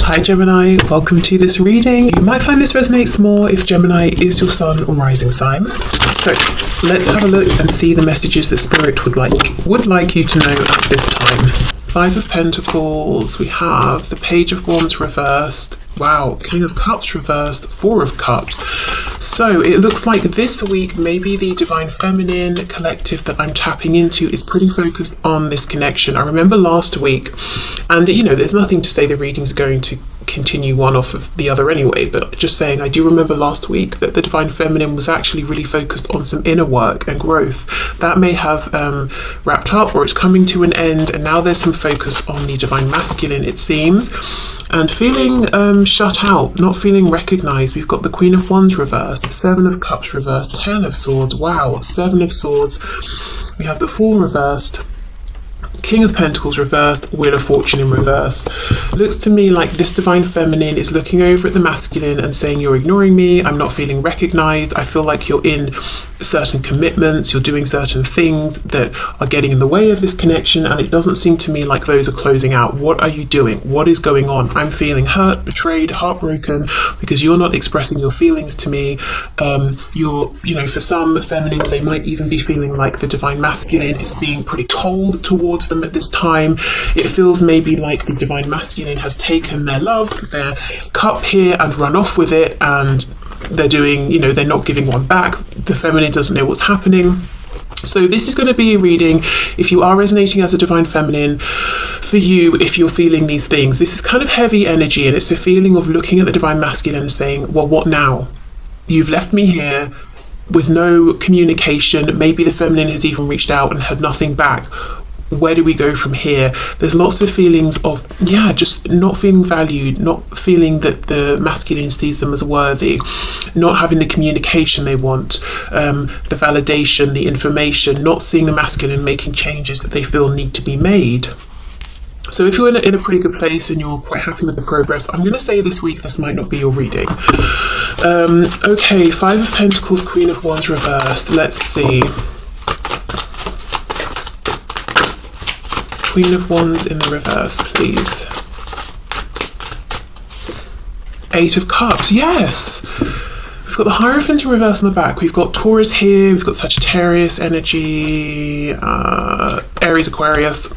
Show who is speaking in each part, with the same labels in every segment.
Speaker 1: Hi Gemini, welcome to this reading. You might find this resonates more if Gemini is your sun or rising sign. So let's have a look and see the messages that Spirit would like you to know at this time. Five of Pentacles, we have the Page of Wands reversed. Wow, King of Cups reversed, Four of Cups. So it looks like this week, maybe the Divine Feminine collective that I'm tapping into is pretty focused on this connection. I remember last week, and there's nothing to say the reading's going to continue one off of the other anyway, but just saying, I do remember last week that the Divine Feminine was actually really focused on some inner work and growth. That may have wrapped up, or it's coming to an end, and now there's some focus on the Divine Masculine, it seems. And feeling shut out, not feeling recognized. We've got the Queen of Wands reversed, Seven of Cups reversed, Ten of Swords, wow, Seven of Swords. We have the Fool reversed, King of Pentacles reversed, Wheel of Fortune in reverse. Looks to me like this Divine Feminine is looking over at the masculine and saying, you're ignoring me, I'm not feeling recognized, I feel like you're in certain commitments, you're doing certain things that are getting in the way of this connection, and it doesn't seem to me like those are closing out. What are you doing? What is going on? I'm feeling hurt, betrayed, heartbroken because you're not expressing your feelings to me. For some feminines, they might even be feeling like the Divine Masculine is being pretty cold towards them at this time. It feels maybe like the Divine Masculine has taken their love, their cup here, and run off with it, and they're doing, they're not giving one back. The feminine doesn't know what's happening. So this is going to be a reading, if you are resonating as a Divine Feminine, for you, if you're feeling these things. This is kind of heavy energy, and it's a feeling of looking at the Divine Masculine and saying, well, what now? You've left me here with no communication. Maybe the feminine has even reached out and had nothing back. Where do we go from here? There's lots of feelings of, just not feeling valued, not feeling that the masculine sees them as worthy, not having the communication they want, the validation, the information, not seeing the masculine making changes that they feel need to be made. So if you're in a pretty good place and you're quite happy with the progress, I'm going to say this week this might not be your reading. Okay, Five of Pentacles, Queen of Wands reversed. Let's see. Queen of Wands in the reverse, please. Eight of Cups, yes! We've got the Hierophant in reverse on the back. We've got Taurus here, we've got Sagittarius energy, Aries, Aquarius.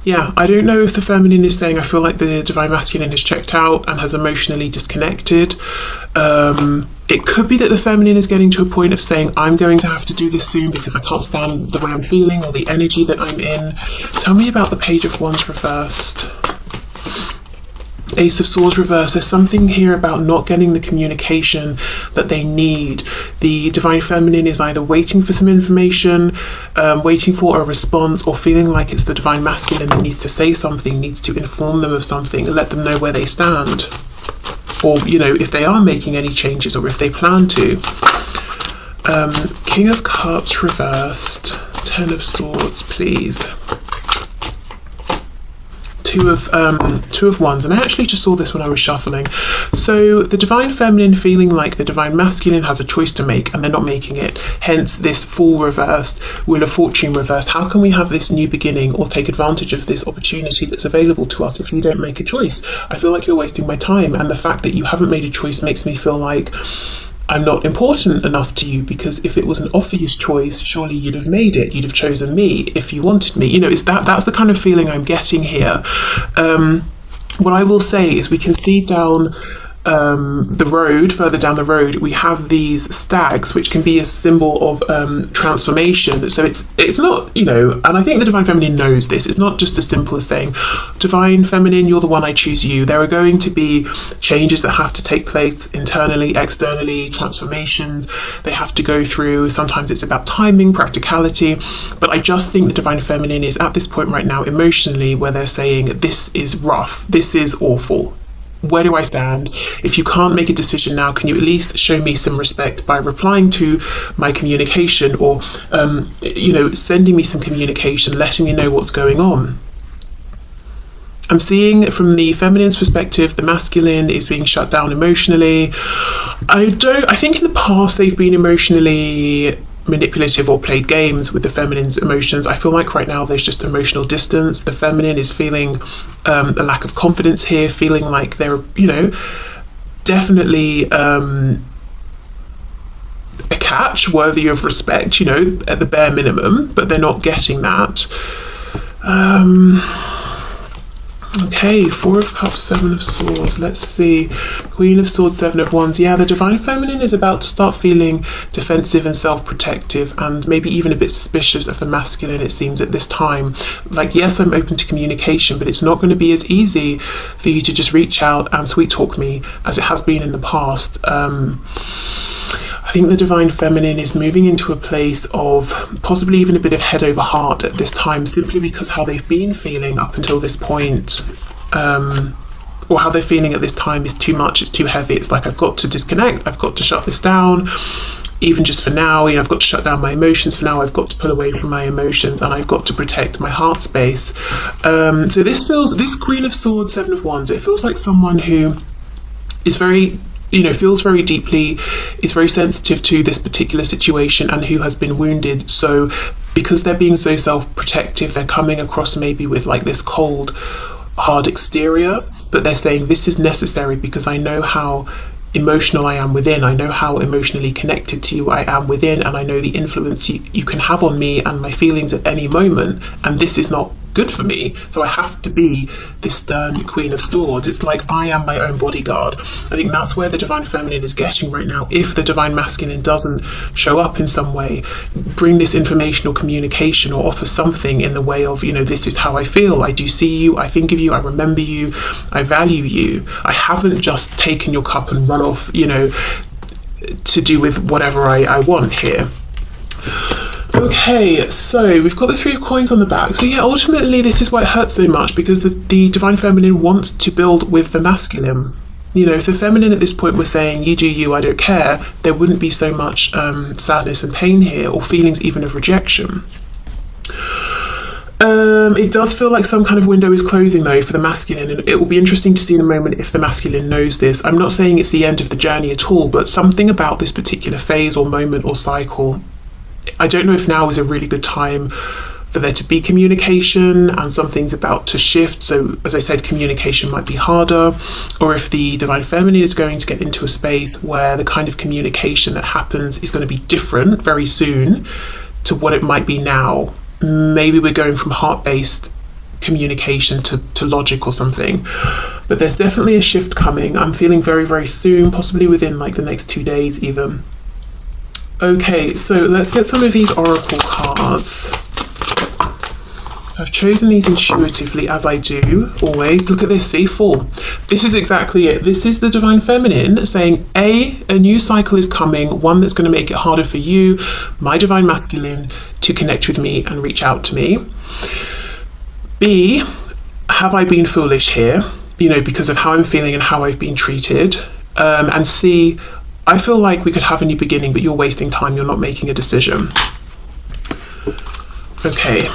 Speaker 1: Yeah, I don't know if the feminine is saying, I feel like the Divine Masculine has checked out and has emotionally disconnected. It could be that the feminine is getting to a point of saying, I'm going to have to do this soon because I can't stand the way I'm feeling or the energy that I'm in. Tell me about the Page of Wands reversed. Ace of Swords reversed. There's something here about not getting the communication that they need. The Divine Feminine is either waiting for some information, waiting for a response, or feeling like it's the Divine Masculine that needs to say something, needs to inform them of something, let them know where they stand. Or, if they are making any changes or if they plan to. King of Cups reversed. Ten of Swords, please. Two of Wands, and I actually just saw this when I was shuffling. So the Divine Feminine feeling like the Divine Masculine has a choice to make and they're not making it, hence this Fool reversed, Wheel of Fortune reversed. How can we have this new beginning or take advantage of this opportunity that's available to us if you don't make a choice? I feel like you're wasting my time, and the fact that you haven't made a choice makes me feel like I'm not important enough to you, because if it was an obvious choice, surely you'd have made it. You'd have chosen me if you wanted me. That's the kind of feeling I'm getting here. What I will say is we can see down further down the road, we have these stags, which can be a symbol of transformation. So it's not, and I think the Divine Feminine knows this. It's not just as simple as saying, Divine Feminine, you're the one, I choose you. There are going to be changes that have to take place internally, externally, transformations they have to go through. Sometimes it's about timing, practicality, but I just think the Divine Feminine is at this point right now emotionally where they're saying, this is rough, this is awful. Where do I stand? If you can't make a decision now, can you at least show me some respect by replying to my communication, or sending me some communication, letting me know what's going on? I'm seeing from the feminine's perspective, the masculine is being shut down emotionally. I think in the past they've been emotionally manipulative or played games with the feminine's emotions. I feel like right now there's just emotional distance. The feminine is feeling a lack of confidence here, feeling like they're, definitely a catch worthy of respect, at the bare minimum, but they're not getting that. Okay, Four of Cups, Seven of Swords. Let's see. Queen of Swords, Seven of Wands. Yeah, the Divine Feminine is about to start feeling defensive and self-protective, and maybe even a bit suspicious of the masculine, it seems, at this time. Like, yes, I'm open to communication, but it's not going to be as easy for you to just reach out and sweet talk me as it has been in the past. I think the Divine Feminine is moving into a place of possibly even a bit of head over heart at this time, simply because how they've been feeling up until this point, or how they're feeling at this time is too much, it's too heavy. It's like, I've got to disconnect, I've got to shut this down, even just for now, I've got to shut down my emotions for now, I've got to pull away from my emotions, and I've got to protect my heart space. So this Queen of Swords, Seven of Wands, it feels like someone who is very, feels very deeply, is very sensitive to this particular situation, and who has been wounded. So because they're being so self-protective, they're coming across maybe with like this cold, hard exterior, but they're saying this is necessary because I know how emotional I am within, I know how emotionally connected to you I am within, and I know the influence you can have on me and my feelings at any moment, and this is not good for me, so I have to be this stern Queen of Swords. It's like I am my own bodyguard. I think that's where the Divine Feminine is getting right now. If the Divine Masculine doesn't show up in some way, bring this informational communication, or offer something in the way of, this is how I feel, I do see you, I think of you, I remember you, I value you, I haven't just taken your cup and run off, to do with whatever I want here. Okay, so we've got the Three of Coins on the back. So yeah, ultimately this is why it hurts so much, because the Divine Feminine wants to build with the masculine. If the feminine at this point was saying, you do you, I don't care, there wouldn't be so much sadness and pain here, or feelings even of rejection. It does feel like some kind of window is closing though for the masculine, and it will be interesting to see in a moment if the masculine knows this. I'm not saying it's the end of the journey at all, but something about this particular phase or moment or cycle, I don't know if now is a really good time for there to be communication, and something's about to shift. So as I said, communication might be harder, or if the Divine Feminine is going to get into a space where the kind of communication that happens is going to be different very soon to what it might be now. Maybe we're going from heart-based communication to logic or something, but there's definitely a shift coming. I'm feeling very, very soon, possibly within like the next 2 days even. Okay, so let's get some of these oracle cards. I've chosen these intuitively, as I do always. Look at this, see, 4. This is exactly it. This is the Divine Feminine saying, A new cycle is coming, one that's going to make it harder for you, my Divine Masculine, to connect with me and reach out to me. B, have I been foolish here, because of how I'm feeling and how I've been treated? And C, I feel like we could have a new beginning, but you're wasting time, you're not making a decision. Okay.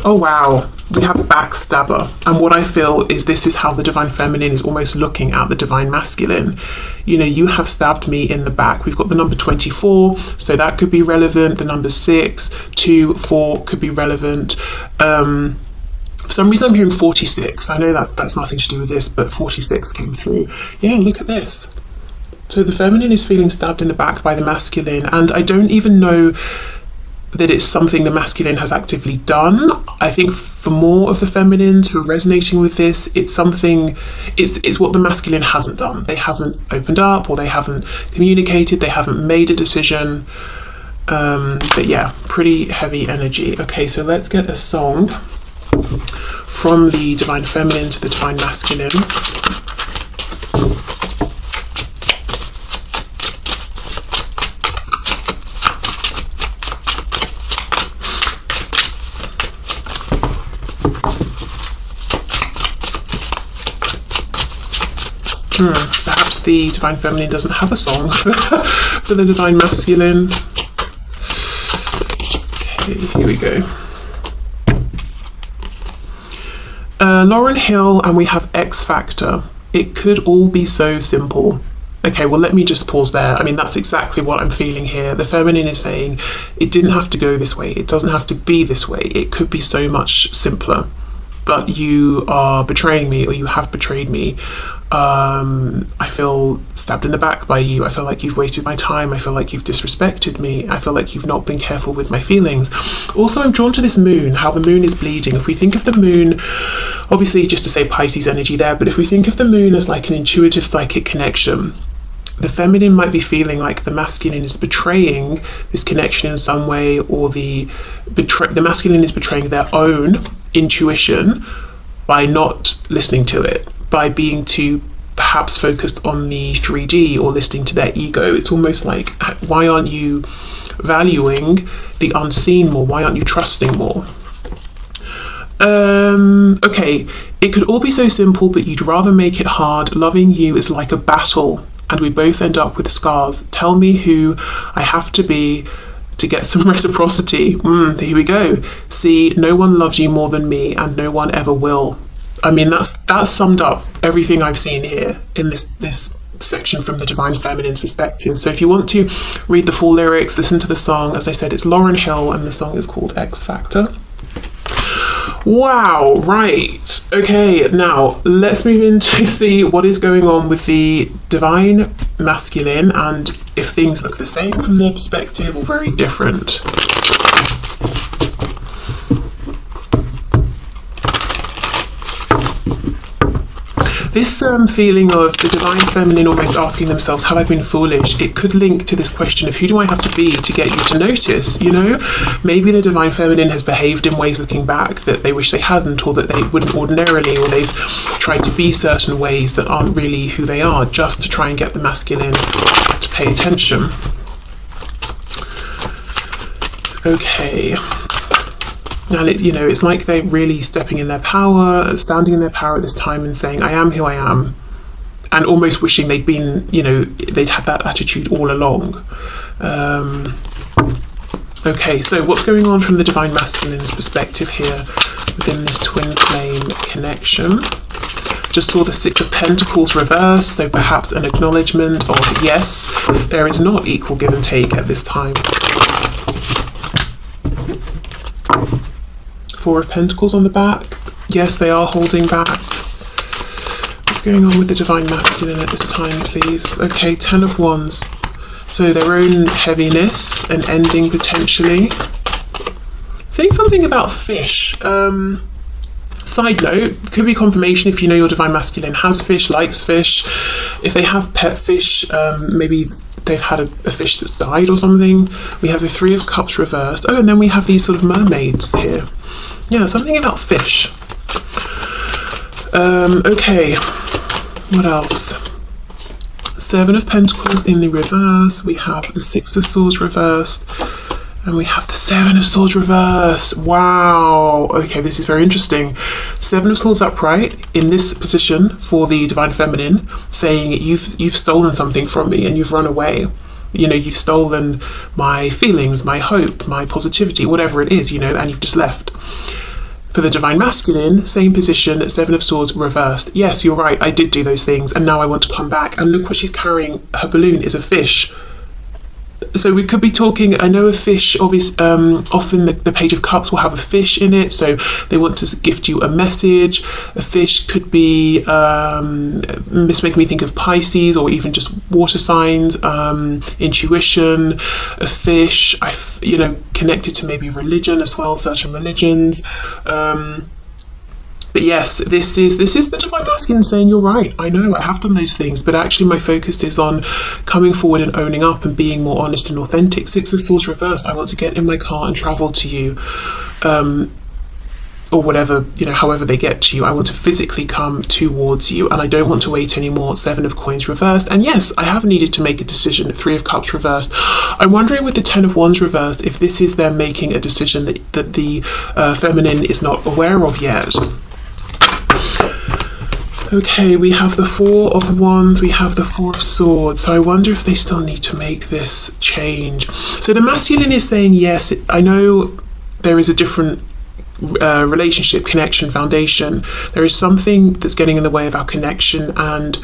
Speaker 1: Oh wow, we have backstabber. And what I feel is this is how the Divine Feminine is almost looking at the Divine Masculine. You have stabbed me in the back. We've got the number 24, so that could be relevant. The number 6, 2, 4 could be relevant. For some reason I'm hearing 46. I know that's nothing to do with this, but 46 came through. Yeah, look at this. So the feminine is feeling stabbed in the back by the masculine, and I don't even know that it's something the masculine has actively done. I think for more of the feminines who are resonating with this, it's something, it's what the masculine hasn't done. They haven't opened up, or they haven't communicated, they haven't made a decision. But yeah, pretty heavy energy. Okay, so let's get a song from the Divine Feminine to the Divine Masculine. Perhaps the Divine Feminine doesn't have a song for the Divine Masculine. Okay, here we go. Lauryn Hill, and we have X Factor. It could all be so simple. Okay, well, let me just pause there. I mean, that's exactly what I'm feeling here. The feminine is saying it didn't have to go this way. It doesn't have to be this way. It could be so much simpler. But you are betraying me, or you have betrayed me. I feel stabbed in the back by you. I feel like you've wasted my time. I feel like you've disrespected me. I feel like you've not been careful with my feelings. Also, I'm drawn to this moon, how the moon is bleeding. If we think of the moon, obviously just to say Pisces energy there, but if we think of the moon as like an intuitive psychic connection, the feminine might be feeling like the masculine is betraying this connection in some way, or the masculine is betraying their own intuition by not listening to it, by being too perhaps focused on the 3D or listening to their ego. It's almost like, why aren't you valuing the unseen more? Why aren't you trusting more? Okay, it could all be so simple, but you'd rather make it hard. Loving you is like a battle, and we both end up with scars. Tell me who I have to be to get some reciprocity. Here we go. See, no one loves you more than me, and no one ever will. I mean, that's summed up everything I've seen here in this section from the Divine Feminine's perspective. So if you want to read the full lyrics, listen to the song. As I said, it's Lauryn Hill, and the song is called X Factor. Wow, right. Okay, now let's move in to see what is going on with the Divine Masculine, and if things look the same from their perspective or very different. This feeling of the Divine Feminine almost asking themselves, have I been foolish? It could link to this question of, who do I have to be to get you to notice? You know, maybe the Divine Feminine has behaved in ways looking back that they wish they hadn't, or that they wouldn't ordinarily, or they've tried to be certain ways that aren't really who they are, just to try and get the masculine to pay attention. Okay. And it's like they're really stepping in their power, standing in their power at this time and saying, I am who I am, and almost wishing they'd been, they'd had that attitude all along. Okay, so what's going on from the Divine Masculine's perspective here within this twin flame connection? Just saw the Six of Pentacles reversed, so perhaps an acknowledgement of, yes, there is not equal give and take at this time. Four of Pentacles on the back. Yes, they are holding back. What's going on with the Divine Masculine at this time, please? Okay, Ten of Wands. So their own heaviness and ending potentially. Saying something about fish. Side note, could be confirmation if you know your Divine Masculine has fish, likes fish. If they have pet fish, maybe they've had a fish that's died or something. We have the Three of Cups reversed. Oh, and then we have these sort of mermaids here. Yeah, something about fish. Okay, what else? Seven of Pentacles in the reverse. We have the Six of Swords reversed. And we have the Seven of Swords reversed. Wow. Okay, this is very interesting. Seven of Swords upright in this position for the Divine Feminine, saying you've stolen something from me and you've run away. You've stolen my feelings, my hope, my positivity, whatever it is, and you've just left. For the Divine Masculine, same position, Seven of Swords reversed. Yes, you're right, I did do those things, and now I want to come back. And look what she's carrying. Her balloon is a fish. So we could be talking, I know a fish, obviously, often the Page of Cups will have a fish in it, so they want to gift you a message. A fish could be, this makes me think of Pisces, or even just water signs, intuition. A fish, connected to maybe religion as well, certain religions. But yes, this is the Divine Masculine saying, you're right, I know, I have done those things, but actually my focus is on coming forward and owning up and being more honest and authentic. Six of Swords reversed, I want to get in my car and travel to you, or whatever, however they get to you. I want to physically come towards you, and I don't want to wait anymore. Seven of Coins reversed, and yes, I have needed to make a decision. Three of Cups reversed. I'm wondering with the Ten of Wands reversed, if this is them making a decision that the feminine is not aware of yet. Okay, we have the Four of Wands, we have the Four of Swords, so I wonder if they still need to make this change. So the masculine is saying, yes, I know there is a different relationship, connection, foundation. There is something that's getting in the way of our connection, and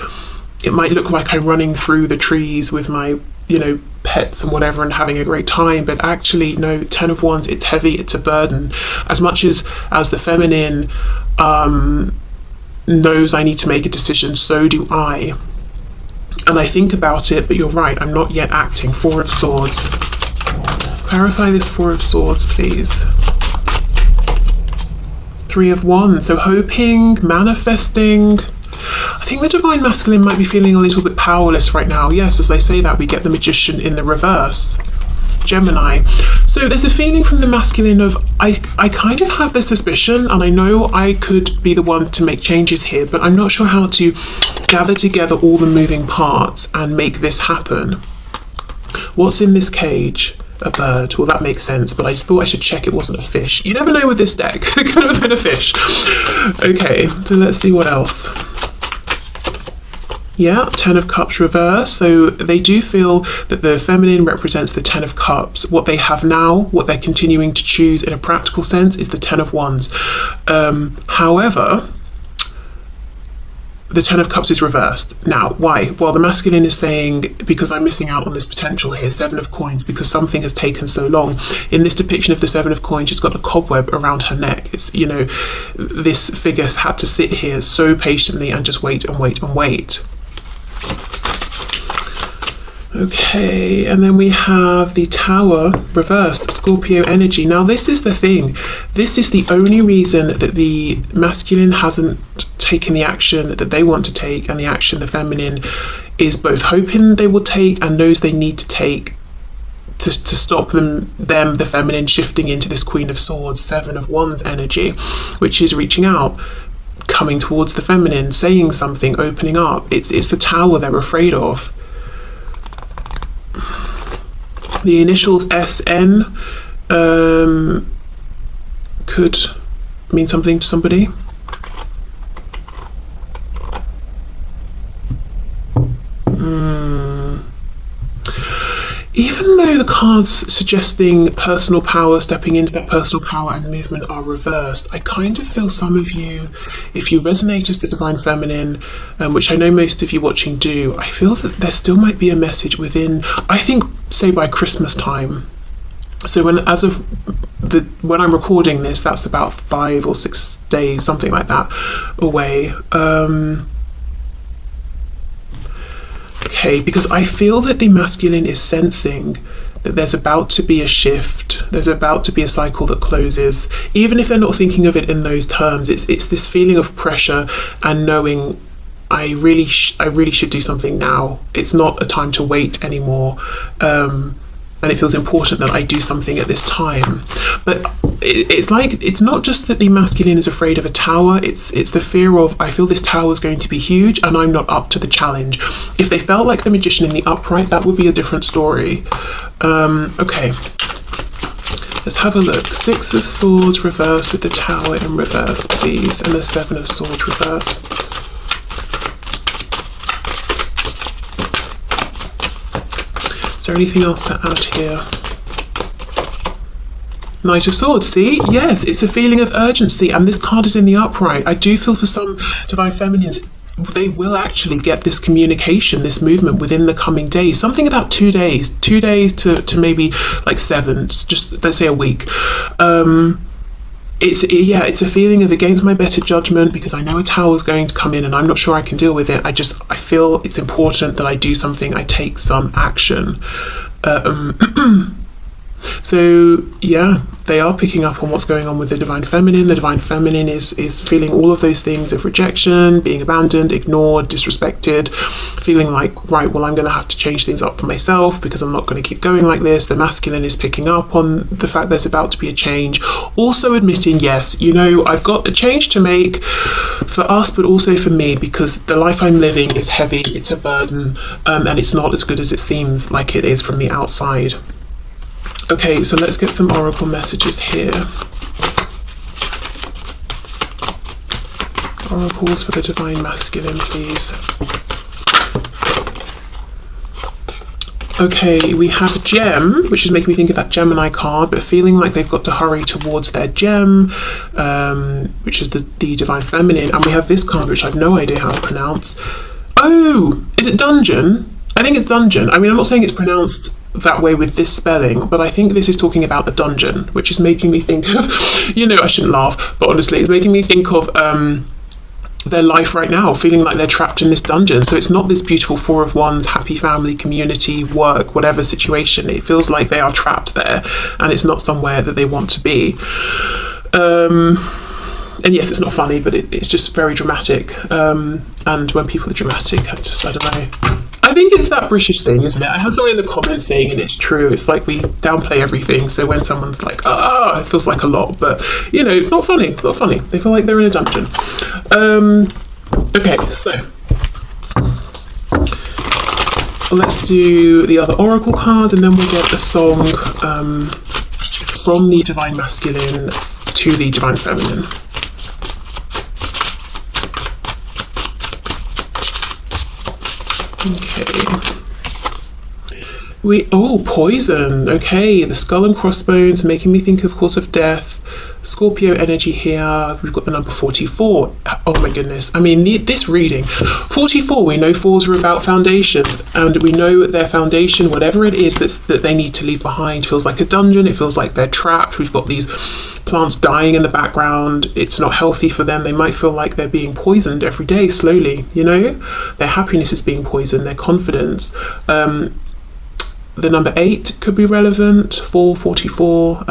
Speaker 1: it might look like I'm running through the trees with my, you know, pets and whatever and having a great time, but actually no, 10 of Wands, it's heavy, it's a burden. As much as the feminine knows I need to make a decision, so do I. And I think about it, but you're right, I'm not yet acting. 4 of Swords. Clarify this 4 of Swords, please. 3 of Wands. So hoping, manifesting. I think the Divine Masculine might be feeling a little bit powerless right now. Yes, as I say that, we get the Magician in the reverse. Gemini. So there's a feeling from the masculine of, I kind of have the suspicion, and I know I could be the one to make changes here, but I'm not sure how to gather together all the moving parts and make this happen. What's in this cage? A bird. Well, that makes sense, but I thought I should check it wasn't a fish. You never know with this deck. It could have been a fish. Okay, so let's see what else. Yeah, 10 of Cups reverse. So they do feel that the feminine represents the 10 of Cups. What they have now, what they're continuing to choose in a practical sense, is the 10 of Wands. However, the 10 of Cups is reversed. Now, why? Well, the masculine is saying, because I'm missing out on this potential here, 7 of Coins, because something has taken so long. In this depiction of the 7 of Coins, she's got a cobweb around her neck. It's, you know, this figure had to sit here so patiently and just wait and wait and wait. Okay, and then we have the Tower reversed, Scorpio energy. Now this is the thing, this is the only reason that the masculine hasn't taken the action that they want to take, and the action the feminine is both hoping they will take and knows they need to take to stop them, the feminine, shifting into this Queen of Swords, 7 of Wands energy, which is reaching out, coming towards the feminine, saying something, opening up. It's the Tower they're afraid of. The initials SN could mean something to somebody. Even though the cards suggesting personal power, stepping into that personal power and movement are reversed, I kind of feel some of you, if you resonate as the Divine Feminine, which I know most of you watching do, I feel that there still might be a message within, I think, say by Christmas time. So when I'm recording this, that's about 5 or 6 days, something like that, away. Okay, because I feel that the masculine is sensing that there's about to be a shift, there's about to be a cycle that closes, even if they're not thinking of it in those terms. It's this feeling of pressure and knowing I really should do something now. It's not a time to wait anymore, and it feels important that I do something at this time. But it's like, it's not just that the masculine is afraid of a tower, it's the fear of, I feel this tower is going to be huge and I'm not up to the challenge. If they felt like the Magician in the upright, that would be a different story. Okay, let's have a look. 6 of Swords reversed with the Tower in reverse, please, and the 7 of Swords reversed. Is there anything else to add here? Knight of Swords, see? Yes, it's a feeling of urgency, and this card is in the upright. I do feel for some Divine Feminines, they will actually get this communication, this movement within the coming days. Something about 2 days. 2 days to maybe like 7, just let's say a week. It's a feeling of against my better judgment, because I know a tower is going to come in and I'm not sure I can deal with it. I feel it's important that I do something, I take some action. So yeah, they are picking up on what's going on with the Divine Feminine. The Divine Feminine is feeling all of those things of rejection, being abandoned, ignored, disrespected, feeling like, right, well, I'm going to have to change things up for myself because I'm not going to keep going like this. The masculine is picking up on the fact there's about to be a change, also admitting, yes, you know, I've got a change to make for us, but also for me, because the life I'm living is heavy, it's a burden, and it's not as good as it seems like it is from the outside. Okay, so let's get some oracle messages here. Oracles for the Divine Masculine, please. Okay, we have a gem, which is making me think of that Gemini card, but feeling like they've got to hurry towards their gem, which is the Divine Feminine. And we have this card, which I've no idea how to pronounce. Oh, is it dungeon? I think it's dungeon. I mean, I'm not saying it's pronounced that way with this spelling, but I think this is talking about a dungeon, which is making me think of, I shouldn't laugh, but honestly, it's making me think of their life right now, feeling like they're trapped in this dungeon. So it's not this beautiful Four of Wands, happy family, community, work, whatever situation. It feels like they are trapped there, and it's not somewhere that they want to be. And yes, it's not funny, but it's just very dramatic. And when people are dramatic, I don't know. I think it's that British thing, isn't it? I had someone in the comments saying, and it's true, it's like we downplay everything. So when someone's like, it feels like a lot, but it's not funny. It's not funny. They feel like they're in a dungeon. Okay, so let's do the other oracle card, and then we'll get a song from the Divine Masculine to the Divine Feminine. Okay. Poison. Okay, the skull and crossbones, making me think, of course, of death. Scorpio energy here. We've got the number 44. Oh my goodness. I mean, this reading. 44, we know fours are about foundations, and we know their foundation, whatever it is that they need to leave behind, feels like a dungeon. It feels like they're trapped. We've got these plants dying in the background. It's not healthy for them. They might feel like they're being poisoned every day, slowly, Their happiness is being poisoned, their confidence. The number 8 could be relevant for 44.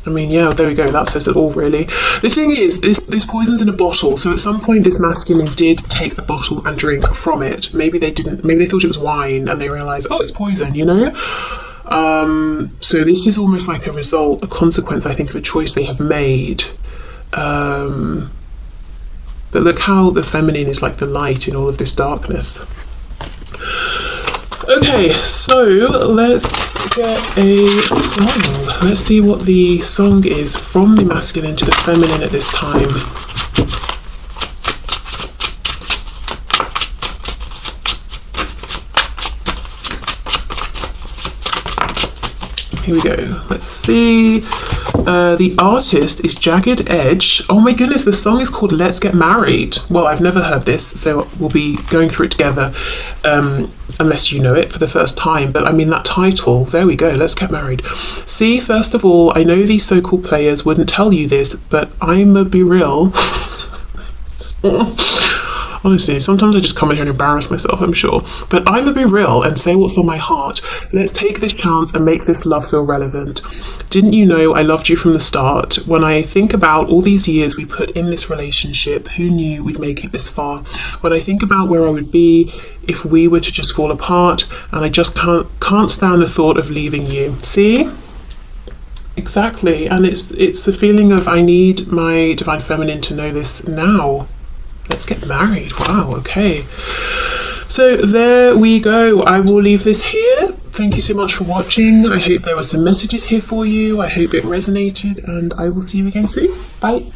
Speaker 1: I mean, yeah, there we go. That says it all, really. The thing is, this poison's in a bottle. So at some point, this masculine did take the bottle and drink from it. Maybe they didn't. Maybe they thought it was wine, and they realised, it's poison. So this is almost like a consequence, I think, of a choice they have made. But look how the feminine is like the light in all of this darkness. Okay, so let's get a song. Let's see what the song is from the masculine to the feminine at this time. Here we go. Let's see. The artist is Jagged Edge. Oh my goodness, the song is called Let's Get Married. Well, I've never heard this, so we'll be going through it together, unless you know it for the first time. But I mean, that title, there we go, Let's Get Married. See, first of all, I know these so-called players wouldn't tell you this, but I'ma be real. Honestly, sometimes I just come in here and embarrass myself, I'm sure. But I'm gonna be real and say what's on my heart. Let's take this chance and make this love feel relevant. Didn't you know I loved you from the start? When I think about all these years we put in this relationship, who knew we'd make it this far? When I think about where I would be if we were to just fall apart, and I just can't stand the thought of leaving you. See? Exactly. And it's a feeling of, I need my divine feminine to know this now. Let's get married. Wow, okay. So there we go. I will leave this here. Thank you so much for watching. I hope there were some messages here for you. I hope it resonated, and I will see you again soon. Bye.